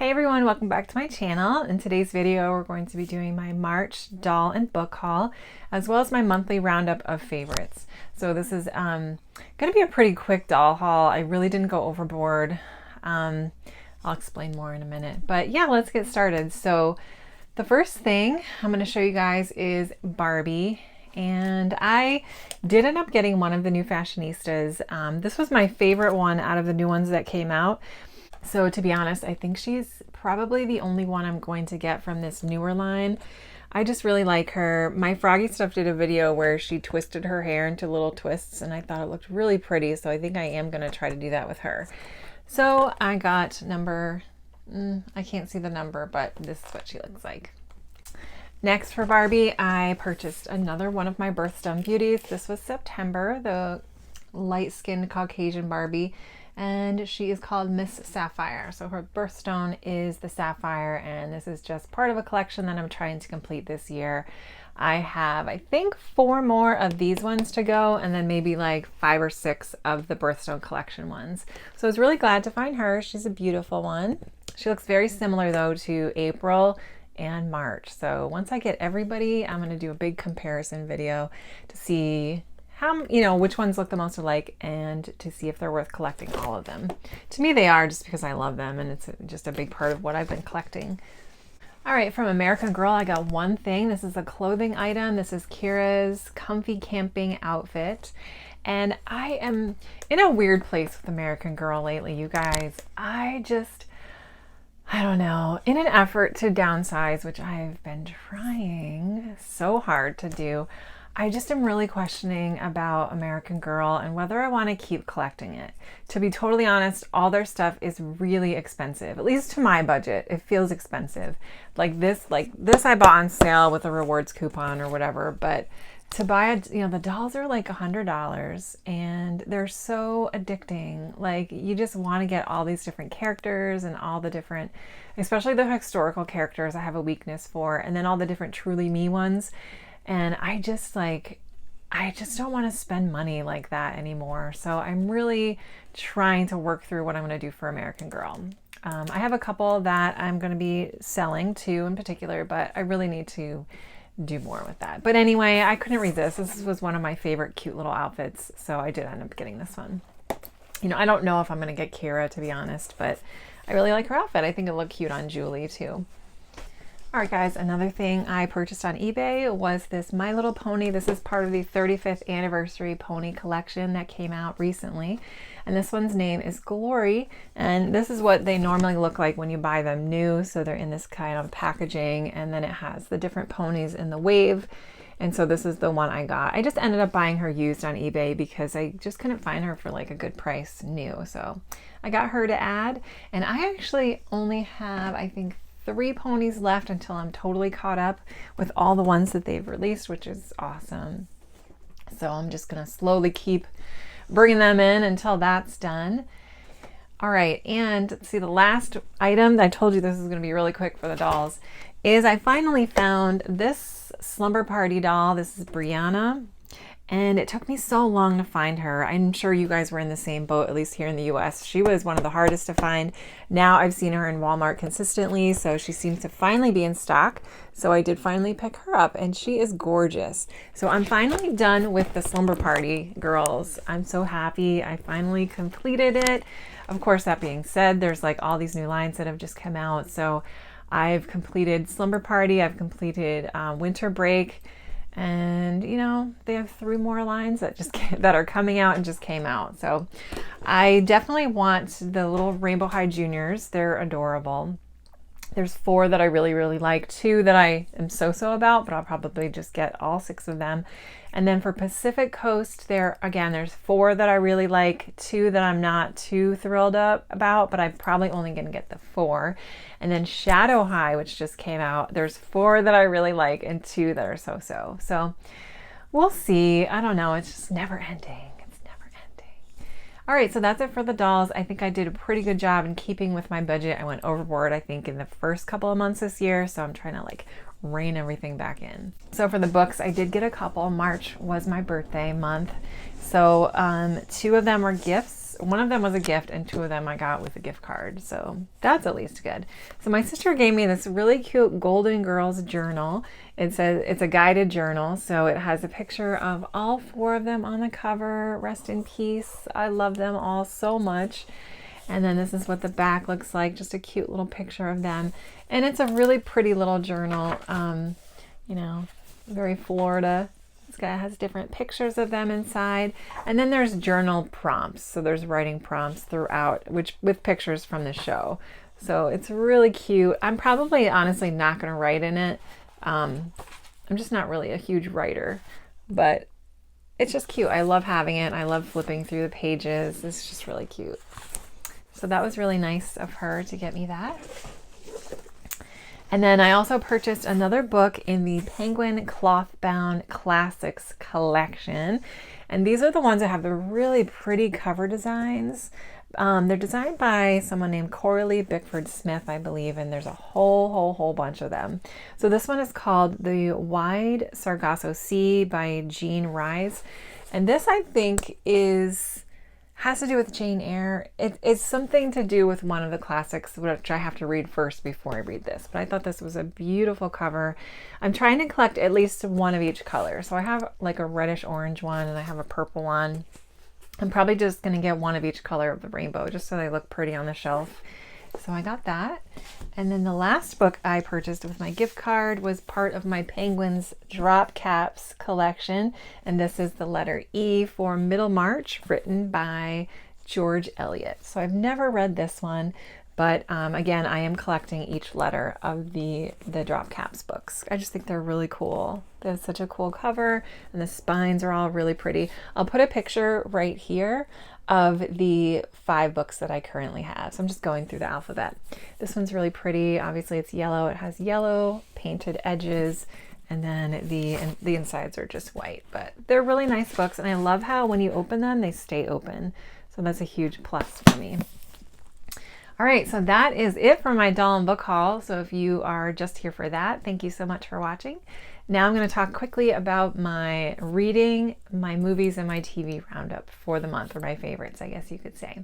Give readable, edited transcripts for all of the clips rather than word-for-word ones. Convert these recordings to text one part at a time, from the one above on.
Hey everyone, welcome back to my channel. In today's video, we're going to be doing my March doll and book haul, as well as my monthly roundup of favorites. So this is going to be a pretty quick doll haul. I really didn't go overboard. I'll explain more in a minute. But yeah, let's get started. So the first thing I'm going to show you guys is Barbie. And I did end up getting one of the new Fashionistas. This was my favorite one out of the new ones that came out. So to be honest, I think she's probably the only one I'm going to get from this newer line. I just really like her. My Froggy Stuff did a video where she twisted her hair into little twists and I thought it looked really pretty. So I think I am going to try to do that with her. So I got number, I can't see the number, but this is what she looks like. Next for Barbie, I purchased another one of my Birthstone Beauties. This was September, the light-skinned Caucasian Barbie. And she is called Miss Sapphire. So her birthstone is the Sapphire, and this is just part of a collection that I'm trying to complete this year. I have, I think, 4 more of these ones to go, and then maybe like 5 or 6 of the Birthstone collection ones. So I was really glad to find her. She's a beautiful one. She looks very similar though to April and March. So once I get everybody, I'm going to do a big comparison video to see how, you know, which ones look the most alike and to see if they're worth collecting all of them. To me, they are, just because I love them and it's just a big part of what I've been collecting. All right, from American Girl, I got one thing. This is a clothing item. This is Kira's comfy camping outfit. And I am in a weird place with American Girl lately, you guys. I don't know, in an effort to downsize, which I've been trying so hard to do, I just am really questioning about American Girl and whether I want to keep collecting it. To be totally honest, all their stuff is really expensive, at least to my budget. It feels expensive. Like this I bought on sale with a rewards coupon or whatever, but to buy the dolls are like $100 and they're so addicting. Like, you just want to get all these different characters and all the different, especially the historical characters I have a weakness for, and then all the different Truly Me ones. And I just don't want to spend money like that anymore. So I'm really trying to work through what I'm going to do for American Girl. I have a couple that I'm going to be selling, 2 in particular, but I really need to do more with that. But anyway, I couldn't resist. This was one of my favorite cute little outfits. So I did end up getting this one. You know, I don't know if I'm going to get Kira, to be honest, but I really like her outfit. I think it looked cute on Julie too. All right, guys, another thing I purchased on eBay was this My Little Pony. This is part of the 35th anniversary pony collection that came out recently. And this one's name is Glory. And this is what they normally look like when you buy them new. So they're in this kind of packaging, and then it has the different ponies in the wave. And so this is the one I got. I just ended up buying her used on eBay because I just couldn't find her for like a good price new. So I got her to add. And I actually only have, I think, 3 ponies left until I'm totally caught up with all the ones that they've released, which is awesome. So I'm just going to slowly keep bringing them in until that's done. All right, and see, the last item, I told you this is going to be really quick for the dolls, is I finally found this Slumber Party doll. This is Brianna. And it took me so long to find her. I'm sure you guys were in the same boat, at least here in the US. She was one of the hardest to find. Now I've seen her in Walmart consistently, so she seems to finally be in stock. So I did finally pick her up, and she is gorgeous. So I'm finally done with the Slumber Party girls. I'm so happy I finally completed it. Of course, that being said, there's like all these new lines that have just come out. So I've completed Slumber Party, I've completed Winter Break, and you know, they have 3 more lines that are coming out and just came out. So I definitely want the little Rainbow High Juniors. They're adorable. There's 4 that I really, really like, 2 that I am so-so about, but I'll probably just get all 6 of them. And then for Pacific Coast, there's 4 that I really like, 2 that I'm not too thrilled about, but I'm probably only going to get the 4. And then Shadow High, which just came out, there's 4 that I really like and 2 that are so-so. So we'll see. I don't know. It's just never ending. It's never ending. All right, so that's it for the dolls. I think I did a pretty good job in keeping with my budget. I went overboard, I think, in the first couple of months this year, so I'm trying to like rein everything back in. So for the books, I did get a couple. March was my birthday month, so 2 of them were gifts one of them was a gift and 2 of them I got with a gift card. So that's at least good. So my sister gave me this really cute Golden Girls journal. It says it's a guided journal. So it has a picture of all 4 of them on the cover. Rest in peace. I love them all so much. And then this is what the back looks like. Just a cute little picture of them. And it's a really pretty little journal. You know, very Florida. This guy has different pictures of them inside. And then there's journal prompts. So there's writing prompts throughout, which with pictures from the show. So it's really cute. I'm probably honestly not going to write in it. I'm just not really a huge writer, but it's just cute. I love having it. I love flipping through the pages. It's just really cute. So that was really nice of her to get me that. And then I also purchased another book in the Penguin Clothbound Classics collection. And these are the ones that have the really pretty cover designs. They're designed by someone named Coralie Bickford Smith, I believe, and there's a whole bunch of them. So this one is called The Wide Sargasso Sea by Jean Rhys. And this, I think, has to do with Jane Eyre. It's something to do with one of the classics, which I have to read first before I read this. But I thought this was a beautiful cover. I'm trying to collect at least one of each color. So I have like a reddish orange one and I have a purple one. I'm probably just going to get one of each color of the rainbow just so they look pretty on the shelf. So I got that. And then the last book I purchased with my gift card was part of my Penguins Drop Caps collection. And this is the letter E for Middlemarch, written by George Eliot. So I've never read this one, but again, I am collecting each letter of the Drop Caps books. I just think they're really cool. They have such a cool cover and the spines are all really pretty. I'll put a picture right here of the 5 books that I currently have. So I'm just going through the alphabet. This one's really pretty. Obviously it's yellow. It has yellow painted edges, and then the insides are just white, but they're really nice books. And I love how when you open them, they stay open. So that's a huge plus for me. All right, so that is it for my doll and book haul. So if you are just here for that, thank you so much for watching. Now I'm going to talk quickly about my reading, my movies, and my TV roundup for the month, or my favorites, I guess you could say.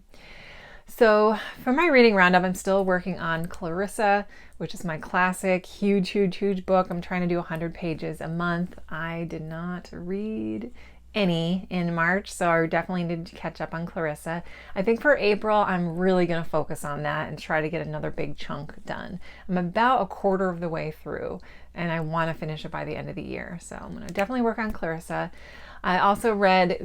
So for my reading roundup, I'm still working on Clarissa, which is my classic, huge book. I'm trying to do 100 pages a month. I did not read any in March, so I definitely need to catch up on Clarissa. I think for April, I'm really going to focus on that and try to get another big chunk done. I'm about a quarter of the way through, and I want to finish it by the end of the year. So I'm going to definitely work on Clarissa. I also read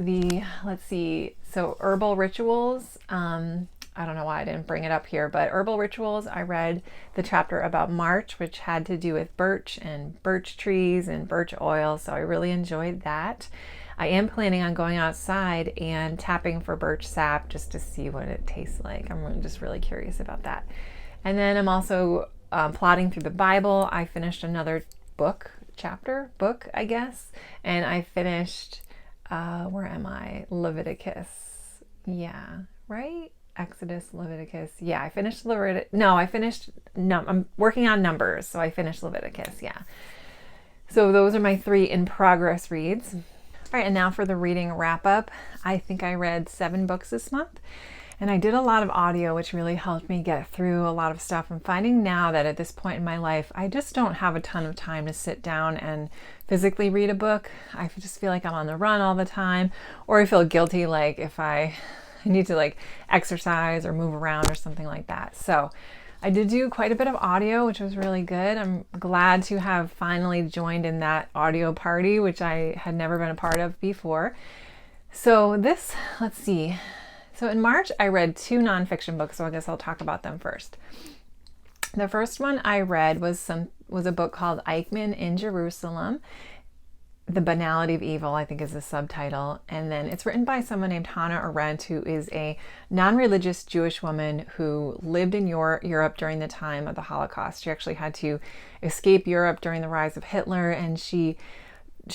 so Herbal Rituals. I don't know why I didn't bring it up here, but Herbal Rituals, I read the chapter about March, which had to do with birch and birch trees and birch oil. So I really enjoyed that. I am planning on going outside and tapping for birch sap just to see what it tastes like. I'm just really curious about that. And then I'm also plodding through the Bible. I finished another book, I guess. And I finished, where am I? Leviticus. Yeah, right? Exodus, Leviticus. Yeah, I finished Leviticus. No, I'm working on Numbers. So I finished Leviticus, yeah. So those are my 3 in progress reads. All right, and now for the reading wrap up. I think I read 7 books this month, and I did a lot of audio, which really helped me get through a lot of stuff. I'm finding now that at this point in my life, I just don't have a ton of time to sit down and physically read a book. I just feel like I'm on the run all the time, or I feel guilty like if I need to like exercise or move around or something like that. So I did do quite a bit of audio, which was really good. I'm glad to have finally joined in that audio party, which I had never been a part of before. So let's see. So in March, I read 2 nonfiction books, so I guess I'll talk about them first. The first one I read was a book called Eichmann in Jerusalem. The Banality of Evil, I think, is the subtitle. And then it's written by someone named Hannah Arendt, who is a non-religious Jewish woman who lived in Europe during the time of the Holocaust. She actually had to escape Europe during the rise of Hitler, and she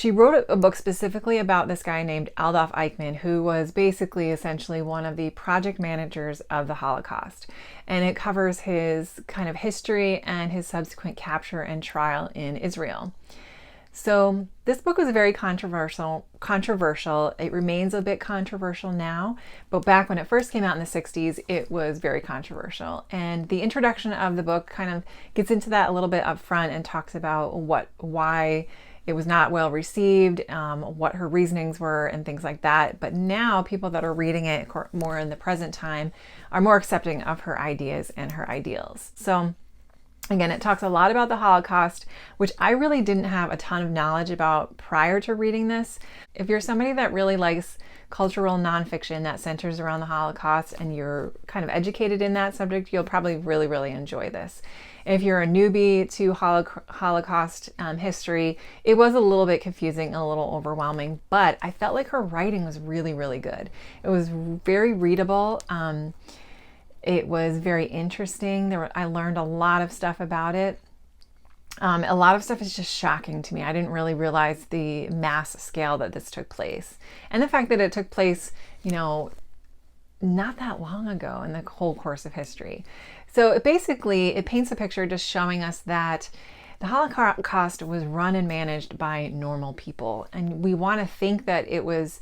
wrote a book specifically about this guy named Adolf Eichmann, who was basically essentially one of the project managers of the Holocaust. And it covers his kind of history and his subsequent capture and trial in Israel. So this book was very controversial. It remains a bit controversial now, but back when it first came out in the 60s, it was very controversial. And the introduction of the book kind of gets into that a little bit up front and talks about why it was not well received, what her reasonings were and things like that. But now people that are reading it more in the present time are more accepting of her ideas and her ideals. So again, it talks a lot about the Holocaust, which I really didn't have a ton of knowledge about prior to reading this. If you're somebody that really likes cultural nonfiction that centers around the Holocaust and you're kind of educated in that subject, you'll probably really, really enjoy this. If you're a newbie to Holocaust history, it was a little bit confusing, a little overwhelming, but I felt like her writing was really, really good. It was very readable. It was very interesting. I learned a lot of stuff about it. A lot of stuff is just shocking to me. I didn't really realize the mass scale that this took place. And the fact that it took place, not that long ago in the whole course of history. So it paints a picture just showing us that the Holocaust was run and managed by normal people. And we want to think that it was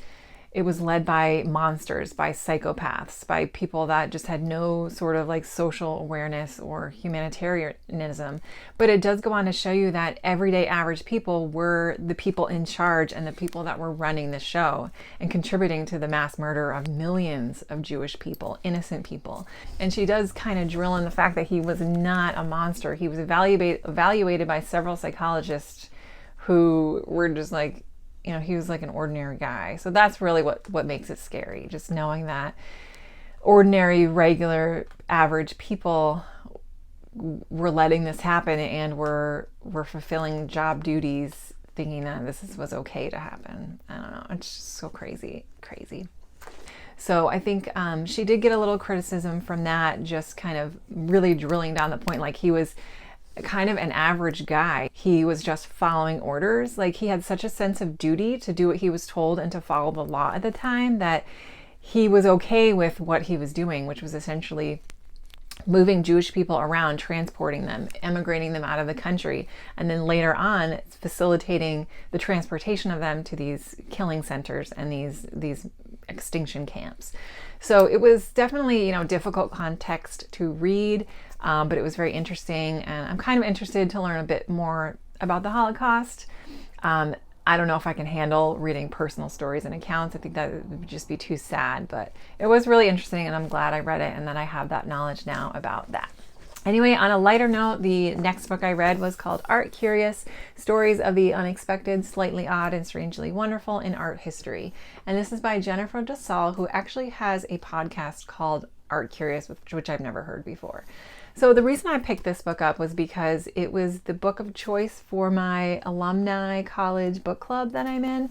led by monsters, by psychopaths, by people that just had no sort of like social awareness or humanitarianism. But it does go on to show you that everyday average people were the people in charge and the people that were running the show and contributing to the mass murder of millions of Jewish people, innocent people. And she does kind of drill in the fact that he was not a monster. He was evaluated by several psychologists who were just like, he was like an ordinary guy. So that's really what makes it scary. Just knowing that ordinary, regular, average people were letting this happen and were fulfilling job duties thinking that was okay to happen. I don't know. It's just so crazy. So I think she did get a little criticism from that, just kind of really drilling down the point. Like, he was kind of an average guy. He was just following orders. Like, he had such a sense of duty to do what he was told and to follow the law at the time that he was okay with what he was doing, which was essentially moving Jewish people around, transporting them, emigrating them out of the country, and then later on facilitating the transportation of them to these killing centers and these extinction camps. So it was definitely, difficult context to read, but it was very interesting, and I'm kind of interested to learn a bit more about the Holocaust. I don't know if I can handle reading personal stories and accounts. I think that would just be too sad, but it was really interesting, and I'm glad I read it and that I have that knowledge now about that. Anyway, on a lighter note, the next book I read was called Art Curious, Stories of the Unexpected, Slightly Odd, and Strangely Wonderful in Art History. And this is by Jennifer DeSalle, who actually has a podcast called Art Curious, which I've never heard before. So the reason I picked this book up was because it was the book of choice for my alumni college book club that I'm in.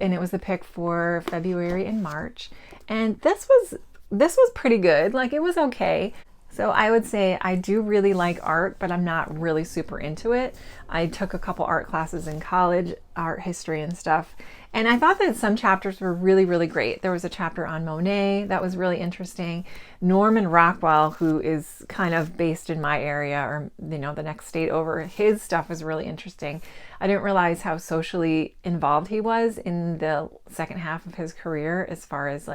And it was the pick for February and March. And this was pretty good. Like, it was okay. So I would say I do really like art, but I'm not really super into it. I took a couple art classes in college, art history and stuff. And I thought that some chapters were really, really great. There was a chapter on Monet that was really interesting. Norman Rockwell, who is kind of based in my area or, the next state over, his stuff was really interesting. I didn't realize how socially involved he was in the second half of his career as far as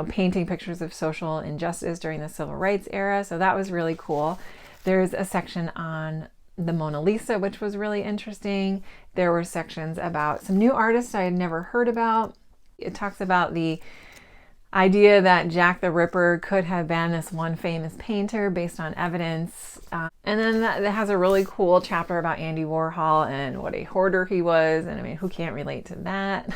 painting pictures of social injustice during the civil rights era. So that was really cool. There's a section on the Mona Lisa, which was really interesting. There were sections about some new artists I had never heard about. It talks about the idea that Jack the Ripper could have been this one famous painter based on evidence. And then that has a really cool chapter about Andy Warhol and what a hoarder he was. And I mean, who can't relate to that?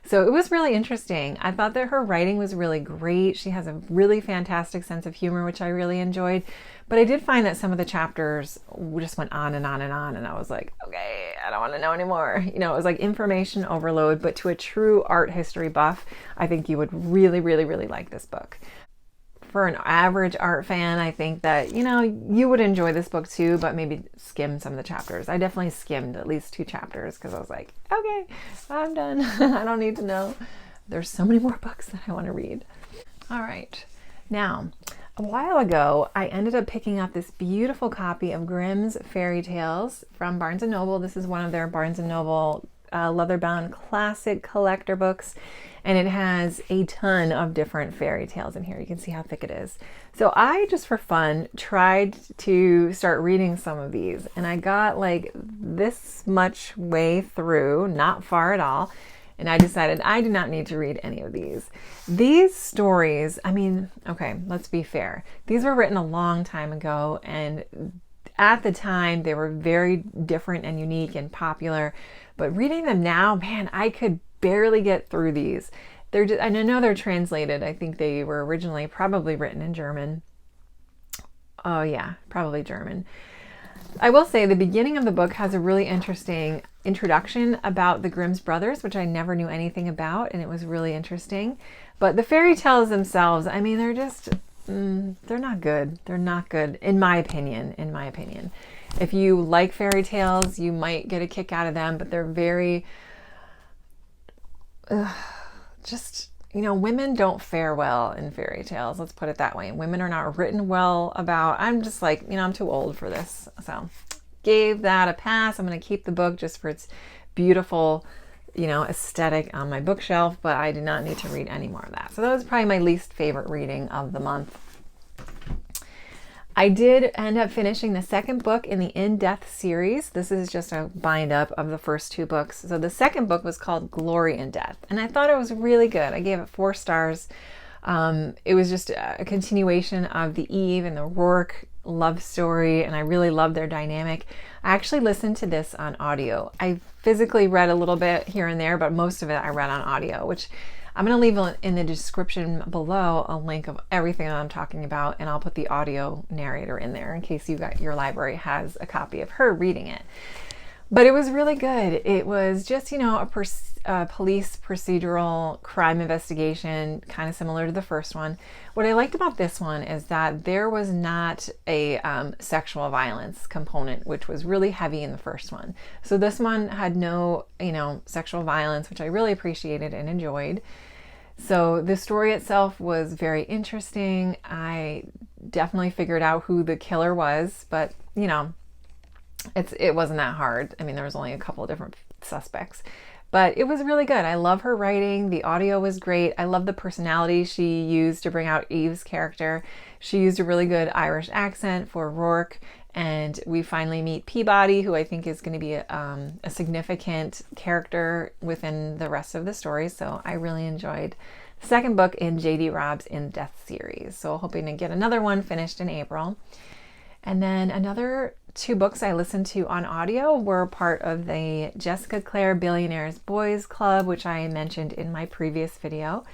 So it was really interesting. I thought that her writing was really great. She has a really fantastic sense of humor, which I really enjoyed. But I did find that some of the chapters just went on and on and on. And I was like, okay, I don't want to know anymore. It was like information overload. But to a true art history buff, I think you would really, really, really like this book. For an average art fan, I think that, you would enjoy this book too, but maybe skim some of the chapters. I definitely skimmed at least 2 chapters because I was like, okay, I'm done. I don't need to know. There's so many more books that I want to read. All right. Now, A while ago, I ended up picking up this beautiful copy of Grimm's Fairy Tales from Barnes & Noble. This is one of their Barnes & Noble leather-bound classic collector books, and it has a ton of different fairy tales in here. You can see how thick it is. So I, just for fun, tried to start reading some of these, and I got like this much way through, not far at all, and I decided I do not need to read any of these. These stories, I mean, okay, let's be fair. These were written a long time ago, and at the time they were very different and unique and popular. But reading them now, man, I could barely get through these. They're just, and I know they're translated. I think they were originally probably written in German. Oh yeah, probably German. I will say the beginning of the book has a really interesting introduction about the Grimm's brothers, which I never knew anything about, and it was really interesting. But the fairy tales themselves, I mean, they're just, they're not good. They're not good, in my opinion, If you like fairy tales, you might get a kick out of them, but they're very, just, you know, women don't fare well in fairy tales. Let's put it that way. Women are not written well about. I'm just like, you know, I'm too old for this. So gave that a pass. I'm going to keep the book just for its beautiful, you know, aesthetic on my bookshelf, but I do not need to read any more of that. So that was probably my least favorite reading of the month. I did end up finishing the second book in the In Death series. This is just a bind up of the first two books. So the second book was called Glory in Death, and I thought it was really good. I gave it 4 stars. It was just a continuation of the Eve and the Rourke love story, and I really loved their dynamic. I actually listened to this on audio. I physically read a little bit here and there, but most of it I read on audio, which I'm going to leave in the description below a link of everything that I'm talking about, and I'll put the audio narrator in there in case your library has a copy of her reading it. But it was really good. It was just, you know, a police procedural crime investigation, kind of similar to the first one. What I liked about this one is that there was not a sexual violence component, which was really heavy in the first one. So this one had no, you know, sexual violence, which I really appreciated and enjoyed. So the story itself was very interesting. I definitely figured out who the killer was, but, you know, it wasn't that hard. I mean, there was only a couple of different suspects, but it was really good. I love her writing. The audio was great. I love the personality she used to bring out Eve's character. She used a really good Irish accent for Rourke, and we finally meet Peabody, who I think is going to be a significant character within the rest of the story. So I really enjoyed the second book in J.D. Robb's In Death series. So hoping to get another one finished in April. And then another 2 books I listened to on audio were part of the Jessica Clare Billionaires Boys Club, which I mentioned in my previous video.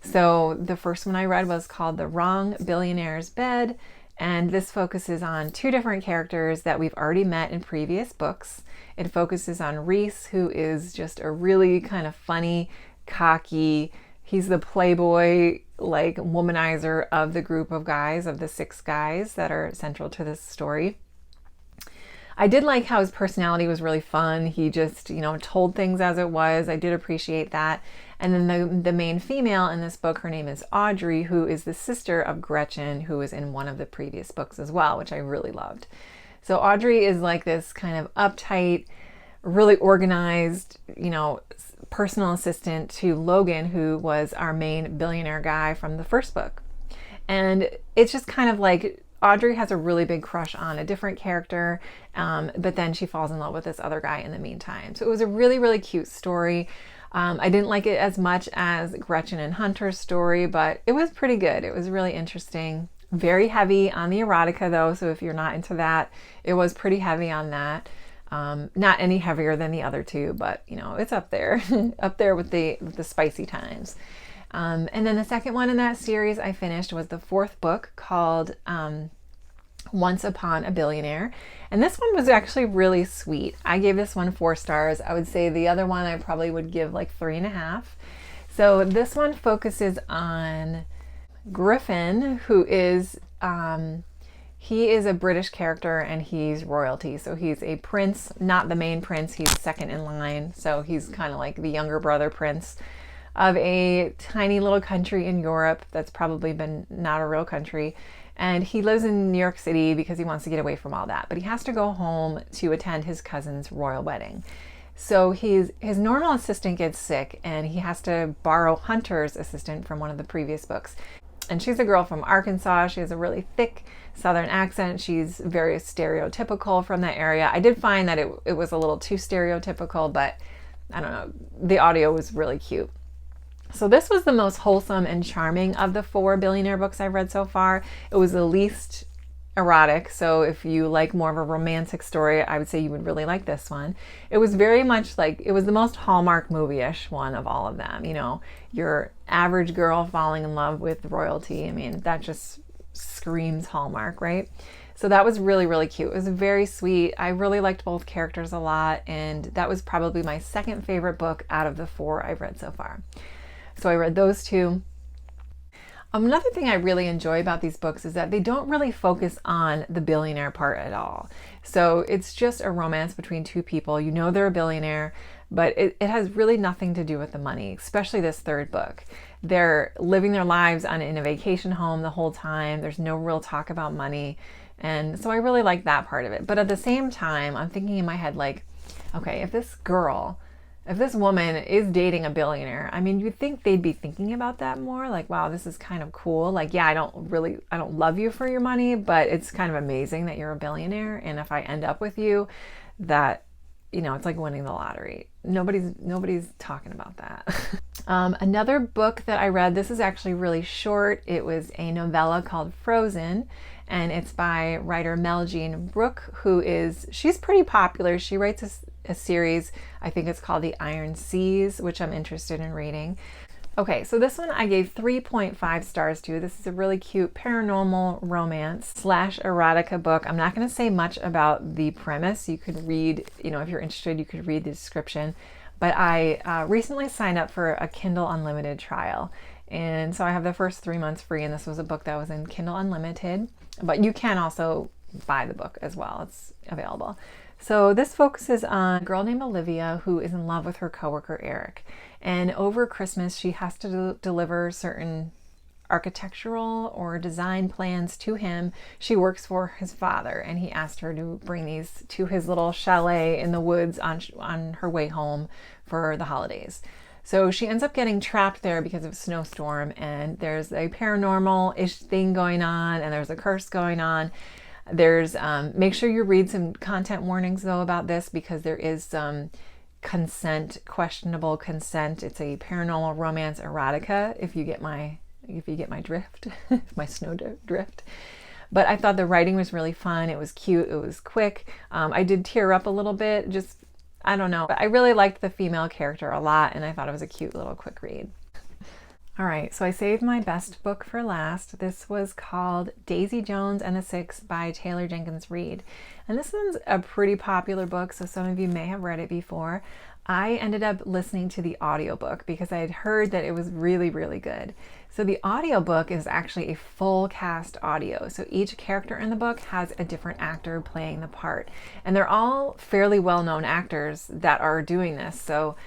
So the first one I read was called The Wrong Billionaire's Bed, and this focuses on 2 different characters that we've already met in previous books. It focuses on Reese, who is just a really kind of funny, cocky, he's the playboy, like, womanizer of the group of guys, of the 6 guys that are central to this story. I did like how his personality was really fun. He just, you know, told things as it was. I did appreciate that. And then the main female in this book, her name is Audrey, who is the sister of Gretchen, who was in one of the previous books as well, which I really loved. So Audrey is like this kind of uptight, really organized, you know, personal assistant to Logan, who was our main billionaire guy from the first book. And it's just kind of like Audrey has a really big crush on a different character, but then she falls in love with this other guy in the meantime. So it was a really, really cute story. I didn't like it as much as Gretchen and Hunter's story, but it was pretty good. It was really interesting. Very heavy on the erotica though, so if you're not into that, it was pretty heavy on that. Not any heavier than the other 2, but you know, it's up there, up there with the spicy times. And then the second one in that series I finished was the 4th book called Once Upon a Billionaire. And this one was actually really sweet. I gave this one 4 stars. I would say the other one I probably would give like 3.5. So this one focuses on Griffin, who is, he is a British character and he's royalty. So he's a prince, not the main prince. He's second in line. So he's kind of like the younger brother prince of a tiny little country in Europe that's probably been not a real country. And he lives in New York City because he wants to get away from all that. But he has to go home to attend his cousin's royal wedding. So his normal assistant gets sick and he has to borrow Hunter's assistant from one of the previous books. And she's a girl from Arkansas. She has a really thick Southern accent. She's very stereotypical from that area. I did find that it was a little too stereotypical, but I don't know. The audio was really cute. So this was the most wholesome and charming of the 4 billionaire books I've read so far. It was the least erotic, so if you like more of a romantic story, I would say you would really like this one. It was very much like, it was the most Hallmark movie-ish one of all of them. You know, your average girl falling in love with royalty. I mean, that just screams Hallmark, right? So that was really, really cute. It was very sweet. I really liked both characters a lot, and that was probably my second favorite book out of the 4 I've read so far. So I read those 2. Another thing I really enjoy about these books is that they don't really focus on the billionaire part at all. So it's just a romance between 2 people. You know they're a billionaire, but it has really nothing to do with the money, especially this 3rd book. They're living their lives in a vacation home the whole time. There's no real talk about money. And so I really like that part of it. But at the same time, I'm thinking in my head, like, okay, if this woman is dating a billionaire, I mean, you'd think they'd be thinking about that more. Like, wow, this is kind of cool. Like, yeah, I don't love you for your money, but it's kind of amazing that you're a billionaire. And if I end up with you, that, you know, it's like winning the lottery. Nobody's talking about that. Another book that I read, this is actually really short. It was a novella called Frozen, and it's by writer Mel Jean Brooke, she's pretty popular. She writes a series, I think it's called The Iron Seas, which I'm interested in reading. Okay, so this one I gave 3.5 stars to. This is a really cute paranormal romance / erotica book. I'm not going to say much about the premise. You could read, you know, if you're interested, you could read the description. But I recently signed up for a Kindle Unlimited trial. And so I have the first 3 months free, and this was a book that was in Kindle Unlimited. But you can also buy the book as well. It's available. So this focuses on a girl named Olivia who is in love with her coworker Eric. And over Christmas, she has to deliver certain architectural or design plans to him. She works for his father, and he asked her to bring these to his little chalet in the woods on her way home for the holidays. So she ends up getting trapped there because of a snowstorm, and there's a paranormal-ish thing going on, and there's a curse going on. There's make sure you read some content warnings though about this, because there is some questionable consent. It's a paranormal romance erotica, if you get my drift, my snow drift. But I thought the writing was really fun. It was cute. It was quick. I did tear up a little bit. Just, I don't know. But I really liked the female character a lot, and I thought it was a cute little quick read. All right, so I saved my best book for last. This was called Daisy Jones and the Six by Taylor Jenkins Reid. And this one's a pretty popular book, so some of you may have read it before. I ended up listening to the audiobook because I had heard that it was really, really good. So the audiobook is actually a full cast audio. So each character in the book has a different actor playing the part. And they're all fairly well-known actors that are doing this. So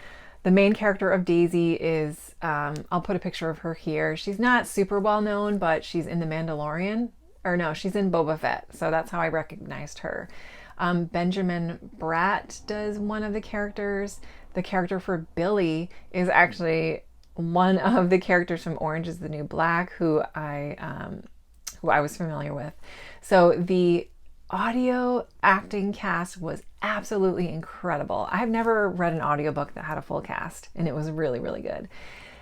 the main character of Daisy is, I'll put a picture of her here. She's not super well known, but she's in The Mandalorian. Or no, she's in Boba Fett. So that's how I recognized her. Benjamin Bratt does one of the characters. The character for Billy is actually one of the characters from Orange is the New Black, who I was familiar with. So the audio acting cast was absolutely incredible. I've never read an audiobook that had a full cast, and it was really, really good.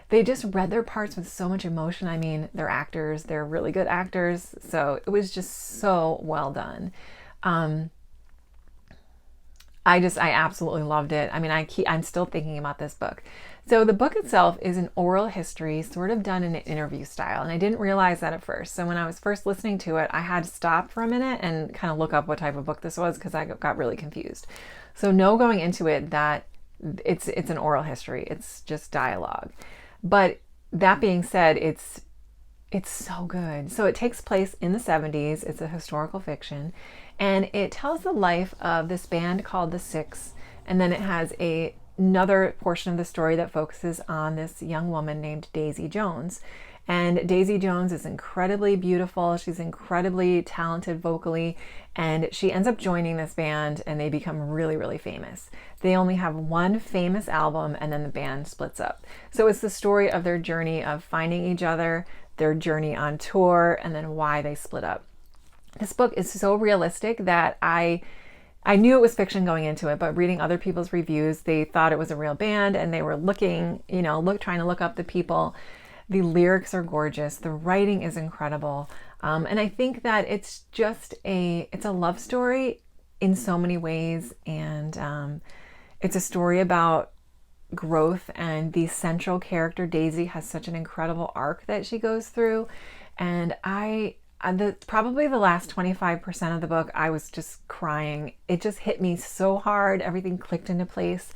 They just read their parts with so much emotion. I mean, they're actors, they're really good actors, so it was just so well done. I absolutely loved it. I mean, I'm still thinking about this book. So the book itself is an oral history, sort of done in an interview style, and I didn't realize that at first. So when I was first listening to it, I had to stop for a minute and kind of look up what type of book this was, because I got really confused. So know going into it that it's an oral history. It's just dialogue. But that being said, it's so good. So it takes place in the 70s. It's a historical fiction, and it tells the life of this band called the Six, and then it has another portion of the story that focuses on this young woman named Daisy Jones. And Daisy Jones is incredibly beautiful. She's incredibly talented vocally, and she ends up joining this band and they become really, really famous. They only have one famous album and then the band splits up. So it's the story of their journey of finding each other, their journey on tour, and then why they split up. This book is so realistic that I knew it was fiction going into it, but reading other people's reviews, they thought it was a real band and they were looking, trying to look up the people. The lyrics are gorgeous. The writing is incredible. And I think that it's just it's a love story in so many ways. And it's a story about growth, and the central character, Daisy, has such an incredible arc that she goes through. And probably the last 25% of the book, I was just crying. It just hit me so hard. Everything clicked into place.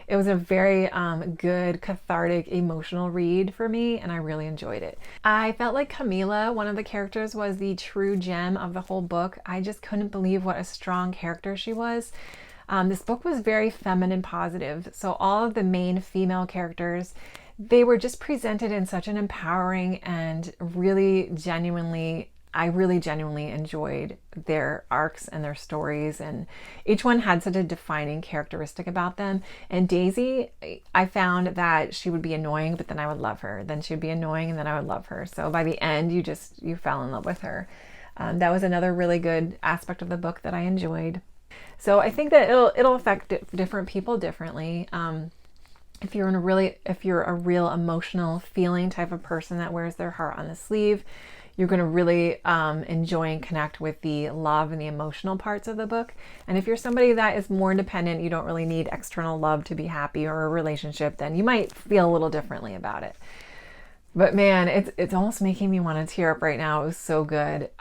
It was a very good, cathartic, emotional read for me, and I really enjoyed it. I felt like Camila, one of the characters, was the true gem of the whole book. I just couldn't believe what a strong character she was. This book was very feminine positive. So all of the main female characters, they were just presented in such an empowering and I really genuinely enjoyed their arcs and their stories, and each one had such a defining characteristic about them. And Daisy, I found that she would be annoying, but then I would love her. Then she would be annoying and then I would love her. So by the end, you fell in love with her. That was another really good aspect of the book that I enjoyed. So I think that it'll affect different people differently. If you're a real emotional feeling type of person that wears their heart on the sleeve, you're going to really enjoy and connect with the love and the emotional parts of the book. And if you're somebody that is more independent, you don't really need external love to be happy, or a relationship, then you might feel a little differently about it. But man, it's almost making me want to tear up right now. It was so good.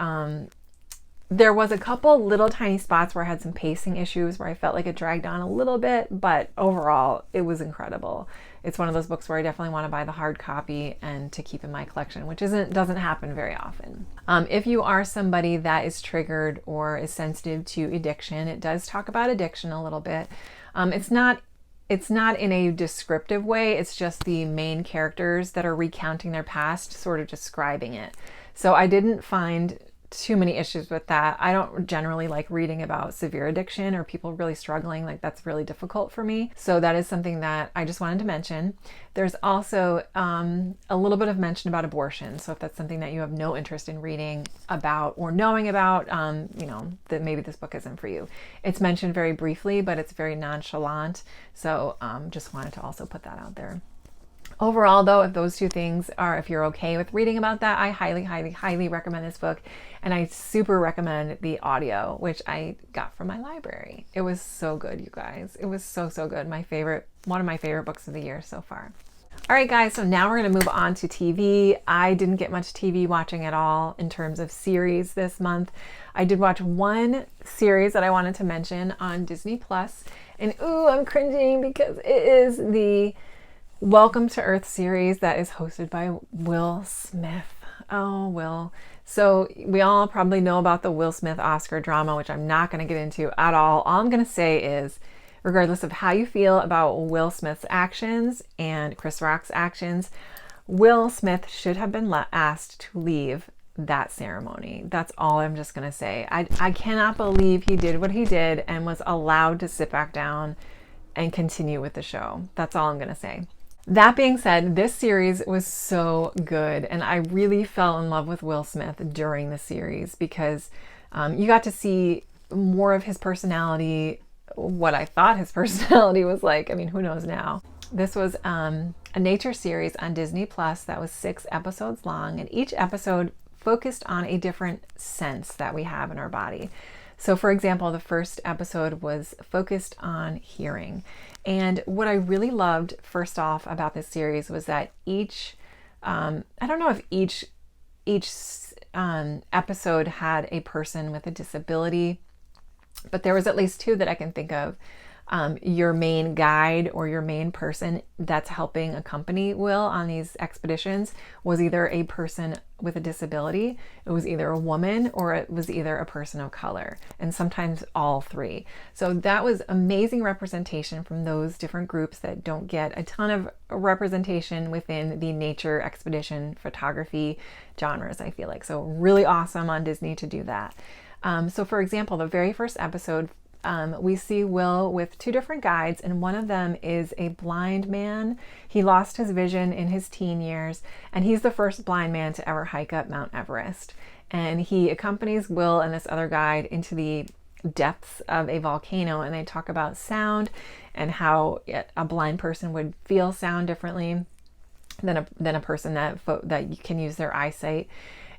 There was a couple little tiny spots where I had some pacing issues, where I felt like it dragged on a little bit, but overall it was incredible. It's one of those books where I definitely want to buy the hard copy and to keep in my collection, which doesn't happen very often. If you are somebody that is triggered or is sensitive to addiction, it does talk about addiction a little bit. It's not in a descriptive way. It's just the main characters that are recounting their past, sort of describing it. So I didn't find too many issues with that. I don't generally like reading about severe addiction or people really struggling. Like, that's really difficult for me. So that is something that I just wanted to mention. There's also a little bit of mention about abortion. So if that's something that you have no interest in reading about or knowing about, that maybe this book isn't for you. It's mentioned very briefly, but it's very nonchalant. So just wanted to also put that out there. Overall, though, if you're okay with reading about that, I highly, highly, highly recommend this book. And I super recommend the audio, which I got from my library. It was so good, you guys. It was so, so good. One of my favorite books of the year so far. All right, guys, so now we're going to move on to TV. I didn't get much TV watching at all in terms of series this month. I did watch one series that I wanted to mention on Disney Plus. And ooh, I'm cringing because it is the Welcome to Earth series that is hosted by Will Smith. Oh, Will. So we all probably know about the Will Smith Oscar drama, which I'm not going to get into at all. All I'm going to say is, regardless of how you feel about Will Smith's actions and Chris Rock's actions, Will Smith should have been asked to leave that ceremony. That's all I'm just going to say. I cannot believe he did what he did and was allowed to sit back down and continue with the show. That's all I'm going to say. That being said, this series was so good, and I really fell in love with Will Smith during the series because you got to see more of his personality, what I thought his personality was like. I mean, who knows now? This was a nature series on Disney Plus that was 6 episodes long, and each episode focused on a different sense that we have in our body. So for example, the first episode was focused on hearing. And what I really loved first off about this series was that I don't know if each episode had a person with a disability, but there was at least 2 that I can think of. your main guide or your main person that's helping accompany Will on these expeditions was either a person with a disability, it was either a woman, or it was either a person of color, and sometimes all three. So that was amazing representation from those different groups that don't get a ton of representation within the nature expedition photography genres, I feel like. So really awesome on Disney to do that. So for example, the very first episode, we see Will with two different guides, and one of them is a blind man. He lost his vision in his teen years, and he's the first blind man to ever hike up Mount Everest. And he accompanies Will and this other guide into the depths of a volcano, and they talk about sound and how a blind person would feel sound differently than a person that you can use their eyesight.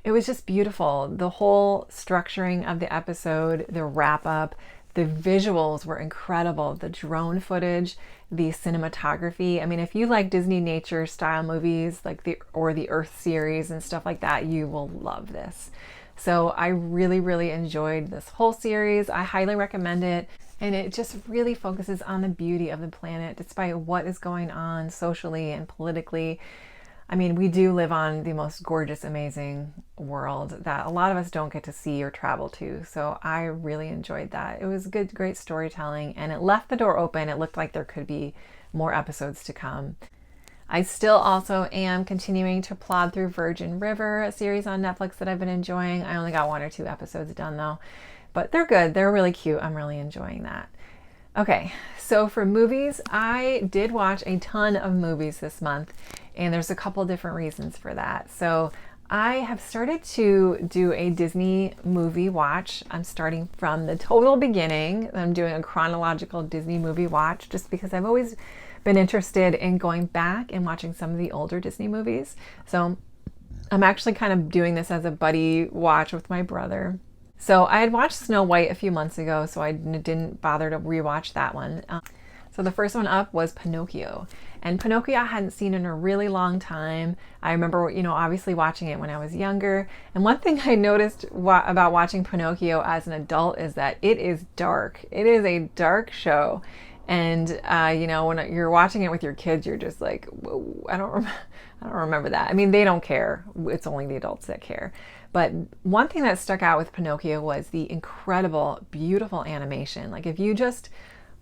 It was just beautiful. The whole structuring of the episode, the wrap up, the visuals were incredible. The drone footage, the cinematography. I mean, if you like Disney nature style movies like the Earth series and stuff like that, you will love this. So I really, really enjoyed this whole series. I highly recommend it. And it just really focuses on the beauty of the planet despite what is going on socially and politically. I mean, we do live on the most gorgeous, amazing world that a lot of us don't get to see or travel to. So I really enjoyed that. It was good, great storytelling, and it left the door open. It looked like there could be more episodes to come. I still also am continuing to plod through Virgin River, a series on Netflix that I've been enjoying. I only got 1 or 2 episodes done though, but they're good. They're really cute. I'm really enjoying that. Okay, so for movies, I did watch a ton of movies this month, and there's a couple different reasons for that. So I have started to do a Disney movie watch. I'm starting from the total beginning. I'm doing a chronological Disney movie watch just because I've always been interested in going back and watching some of the older Disney movies. So I'm actually kind of doing this as a buddy watch with my brother. So I had watched Snow White a few months ago, so I didn't bother to rewatch that one. So the first one up was Pinocchio. And Pinocchio I hadn't seen in a really long time. I remember, obviously watching it when I was younger. And one thing I noticed about watching Pinocchio as an adult is that it is dark. It is a dark show. And, when you're watching it with your kids, you're just like, whoa, I don't remember that. I mean, they don't care. It's only the adults that care. But one thing that stuck out with Pinocchio was the incredible, beautiful animation. Like if you just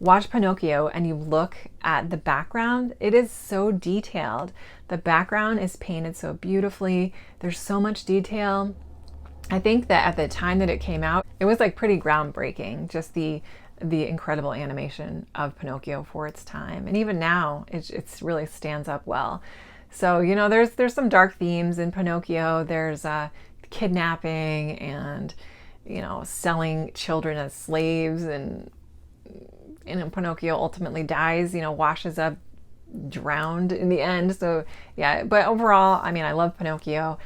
watch Pinocchio and you look at the background, it is so detailed. The background is painted so beautifully. There's so much detail. I think that at the time that it came out, it was like pretty groundbreaking, just the incredible animation of Pinocchio for its time. And even now, it really stands up well. So, there's some dark themes in Pinocchio. There's kidnapping and, selling children as slaves, and Pinocchio ultimately dies, washes up, drowned in the end. So yeah, but overall, I mean, I love Pinocchio.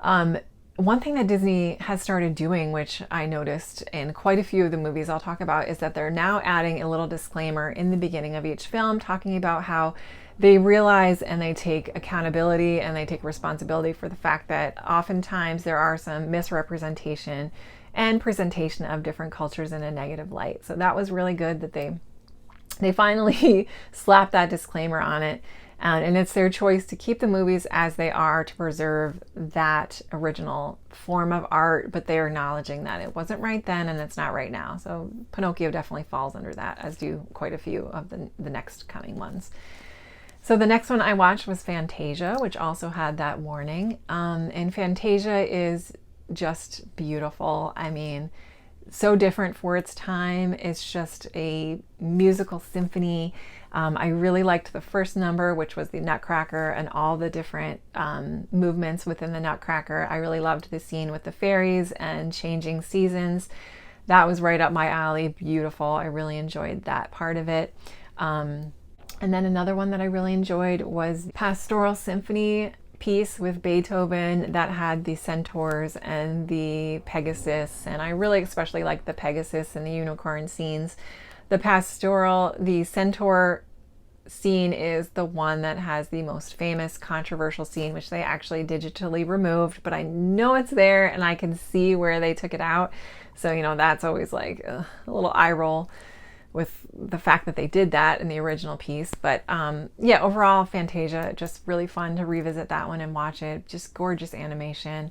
One thing that Disney has started doing, which I noticed in quite a few of the movies I'll talk about, is that they're now adding a little disclaimer in the beginning of each film talking about how they realize and they take accountability and they take responsibility for the fact that oftentimes there are some misrepresentation and presentation of different cultures in a negative light. So that was really good that they finally slapped that disclaimer on it. And it's their choice to keep the movies as they are to preserve that original form of art, but they're acknowledging that it wasn't right then and it's not right now. So Pinocchio definitely falls under that, as do quite a few of the next coming ones. So the next one I watched was Fantasia, which also had that warning. And Fantasia is just beautiful. I mean, so different for its time. It's just a musical symphony. I really liked the first number, which was the Nutcracker and all the different movements within the Nutcracker. I really loved the scene with the fairies and changing seasons. That was right up my alley. Beautiful. I really enjoyed that part of it. And then another one that I really enjoyed was Pastoral Symphony piece with Beethoven that had the centaurs and the Pegasus, and I really especially liked the Pegasus and the unicorn scenes. The centaur scene is the one that has the most famous controversial scene, which they actually digitally removed, but I know it's there and I can see where they took it out. So, that's always like a little eye roll. with the fact that they did that in the original piece. But yeah, overall, Fantasia, just really fun to revisit that one and watch it. Just gorgeous animation.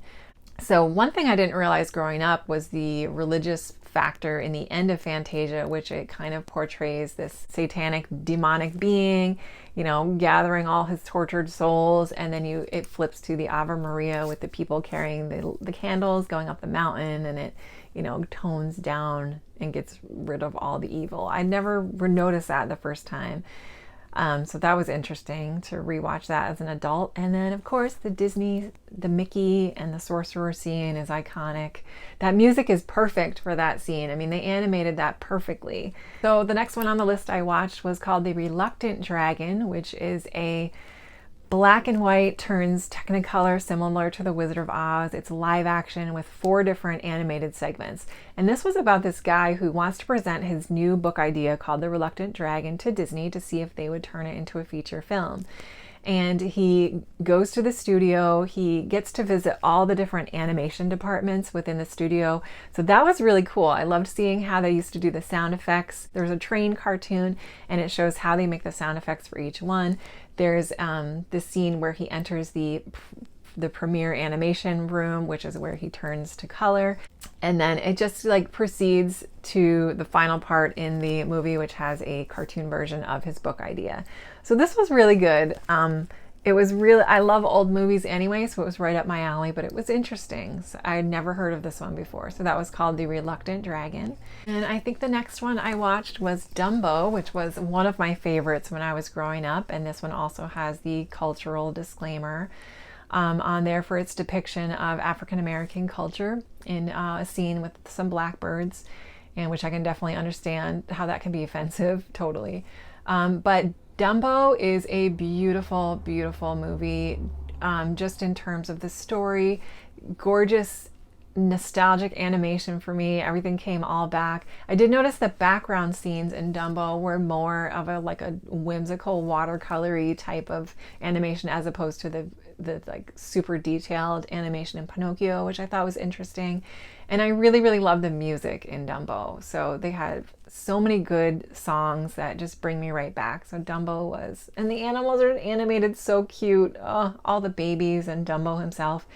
So one thing I didn't realize growing up was the religious factor in the end of Fantasia, which it kind of portrays this satanic demonic being, you know, gathering all his tortured souls, and then it flips to the Ave Maria with the people carrying the candles going up the mountain, and it, you know, tones down and gets rid of all the evil. I never noticed that the first time. So that was interesting to rewatch that as an adult. And then, of course, the Mickey and the sorcerer scene is iconic. That music is perfect for that scene. I mean, they animated that perfectly. So the next one on the list I watched was called The Reluctant Dragon, which is a black and white turns Technicolor, similar to The Wizard of Oz. It's live action with 4 different animated segments. And this was about this guy who wants to present his new book idea called The Reluctant Dragon to Disney to see if they would turn it into a feature film. And he goes to the studio. He gets to visit all the different animation departments within the studio. So that was really cool. I loved seeing how they used to do the sound effects. There's a train cartoon, and it shows how they make the sound effects for each one. There's the scene where he enters the premiere animation room, which is where he turns to color. And then it just like proceeds to the final part in the movie, which has a cartoon version of his book idea. So this was really good. It was really, I love old movies anyway, so it was right up my alley, but it was interesting. So I had never heard of this one before. So that was called The Reluctant Dragon. And I think the next one I watched was Dumbo, which was one of my favorites when I was growing up. And this one also has the cultural disclaimer on there for its depiction of African American culture in a scene with some blackbirds, and which I can definitely understand how that can be offensive, totally. But Dumbo is a beautiful, beautiful movie, just in terms of the story. Gorgeous, nostalgic animation for me. Everything came all back. I did notice the background scenes in Dumbo were more of a whimsical watercolory type of animation, as opposed to the like super detailed animation in Pinnochio, which I thought was interesting. And I really, really love the music in Dumbo. So they had so many good songs that just bring me right back. So Dumbo was, and the animals are animated so cute. Oh, all the babies and Dumbo himself.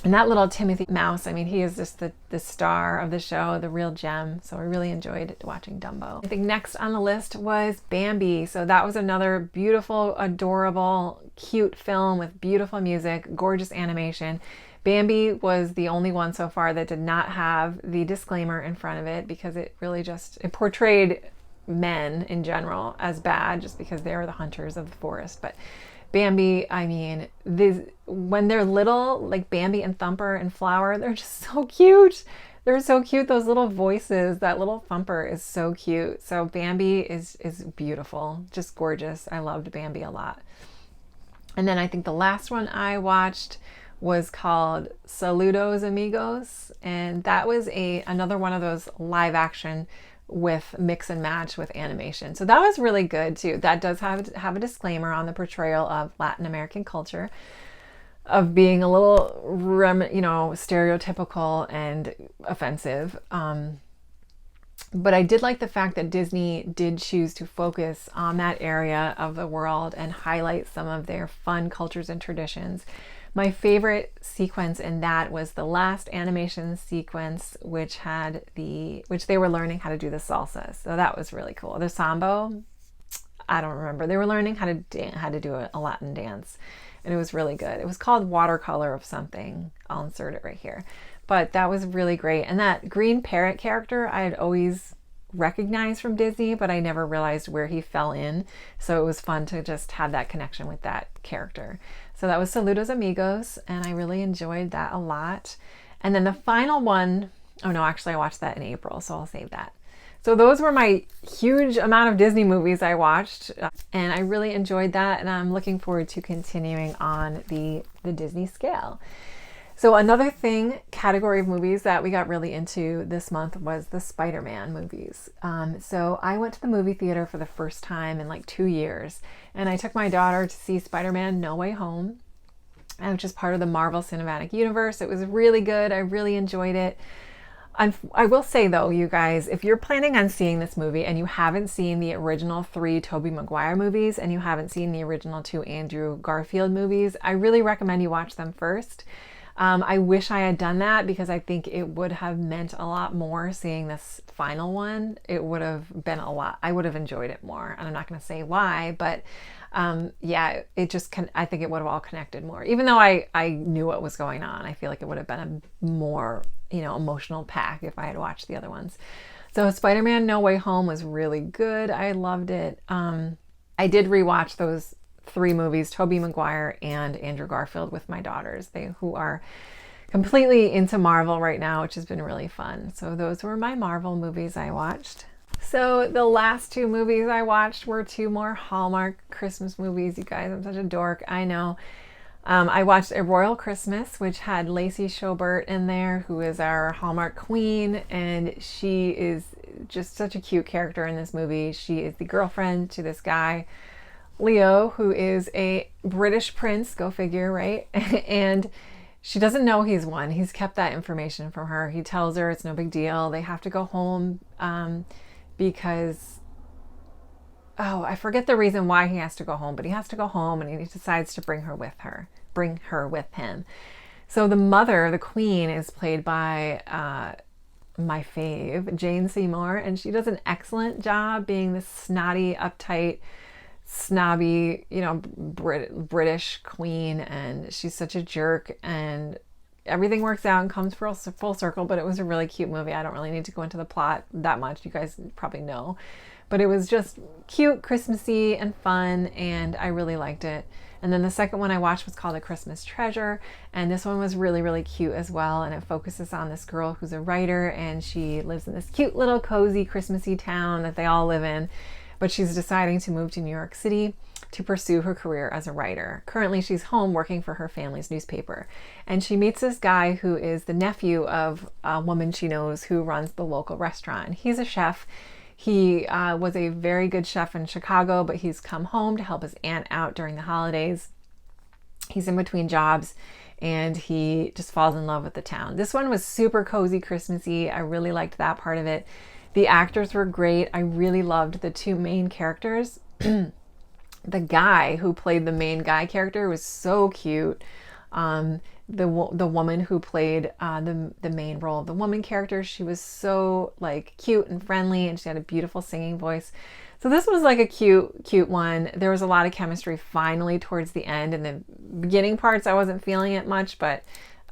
And that little Timothy Mouse, I mean, he is just the star of the show, the real gem. So I really enjoyed watching Dumbo. I think next on the list was Bambi. So that was another beautiful, adorable, cute film with beautiful music, gorgeous animation. Bambi was the only one so far that did not have the disclaimer in front of it, because it really it portrayed men in general as bad just because they are the hunters of the forest. But Bambi, I mean, when they're little, like Bambi and Thumper and Flower, they're just so cute. They're so cute. Those little voices, that little Thumper is so cute. So Bambi is beautiful, just gorgeous. I loved Bambi a lot. And then I think the last one I watched was called Saludos, Amigos. And that was another one of those live action with mix and match with animation. So that was really good too. That does have a disclaimer on the portrayal of Latin American culture, of being a little, stereotypical and offensive. But I did like the fact that Disney did choose to focus on that area of the world and highlight some of their fun cultures and traditions. My favorite sequence in that was the last animation sequence, which they were learning how to do the salsa. So that was really cool. The sambo, I don't remember. They were learning how to do a Latin dance, and it was really good. It was called Watercolor of something. I'll insert it right here. But that was really great. And that green parrot character I had always recognized from Disney, but I never realized where he fell in. So it was fun to just have that connection with that character. So that was Saludos, Amigos, and I really enjoyed that a lot. And then the final one, oh no, actually I watched that in April, so I'll save that. So those were my huge amount of Disney movies I watched, and I really enjoyed that, and I'm looking forward to continuing on the Disney scale. So another category of movies that we got really into this month was the Spider-Man movies. So I went to the movie theater for the first time in like 2 years, and I took my daughter to see Spider-Man No Way Home, which is part of the Marvel Cinematic Universe. It was really good. I really enjoyed it. I will say though, you guys, if you're planning on seeing this movie and you haven't seen the original 3 Tobey McGuire movies and you haven't seen the original 2 Andrew Garfield movies, I really recommend you watch them first. I wish I had done that because I think it would have meant a lot more seeing this final one. It would have been a lot. I would have enjoyed it more. And I'm not going to say why, but yeah, it just I think it would have all connected more. Even though I knew what was going on, I feel like it would have been a more, you know, emotional pack if I had watched the other ones. So Spider-Man No Way Home was really good. I loved it. I did rewatch those 3 movies, Tobey Maguire and Andrew Garfield, with my daughters, who are completely into Marvel right now, which has been really fun. So those were my Marvel movies I watched. So the last 2 movies I watched were 2 more Hallmark Christmas movies. You guys, I'm such a dork, I know. I watched A Royal Christmas, which had Lacey Schobert in there, who is our Hallmark queen, and she is just such a cute character in this movie. She is the girlfriend to this guy, Leo, who is a British prince, go figure, right? And she doesn't know he's one. He's kept that information from her. He tells her it's no big deal. They have to go home because, oh, I forget the reason why he has to go home, but he has to go home and he decides to bring her with him. So the mother, the queen, is played by my fave, Jane Seymour, and she does an excellent job being this snotty, uptight, snobby, you know, British queen, and she's such a jerk, and everything works out and comes full circle. But it was a really cute movie. I don't really need to go into the plot that much. You guys probably know, but it was just cute, Christmassy, and fun, and I really liked it. And then the second one I watched was called A Christmas Treasure, and this one was really, really cute as well, and it focuses on this girl who's a writer, and she lives in this cute little cozy Christmassy town that they all live in. But she's deciding to move to New York City to pursue her career as a writer. Currently, she's home working for her family's newspaper. And she meets this guy who is the nephew of a woman she knows who runs the local restaurant. And he's a chef. He was a very good chef in Chicago, but he's come home to help his aunt out during the holidays. He's in between jobs, and he just falls in love with the town. This one was super cozy, Christmassy. I really liked that part of it. The actors were great. I really loved the 2 main characters. The guy who played the main guy character was so cute. The woman who played the main role of the woman character, she was so like cute and friendly, and she had a beautiful singing voice. So this was like a cute one. There was a lot of chemistry finally towards the end. In the beginning parts, I wasn't feeling it much, but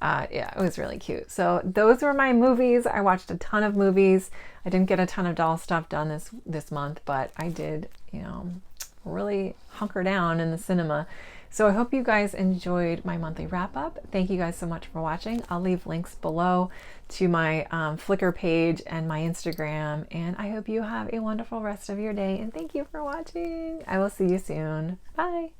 yeah, it was really cute. So those were my movies. I watched a ton of movies. I didn't get a ton of doll stuff done this month, but I did, you know, really hunker down in the cinema. So I hope you guys enjoyed my monthly wrap up. Thank you guys so much for watching. I'll leave links below to my Flickr page and my Instagram, and I hope you have a wonderful rest of your day, and thank you for watching. I will see you soon. Bye.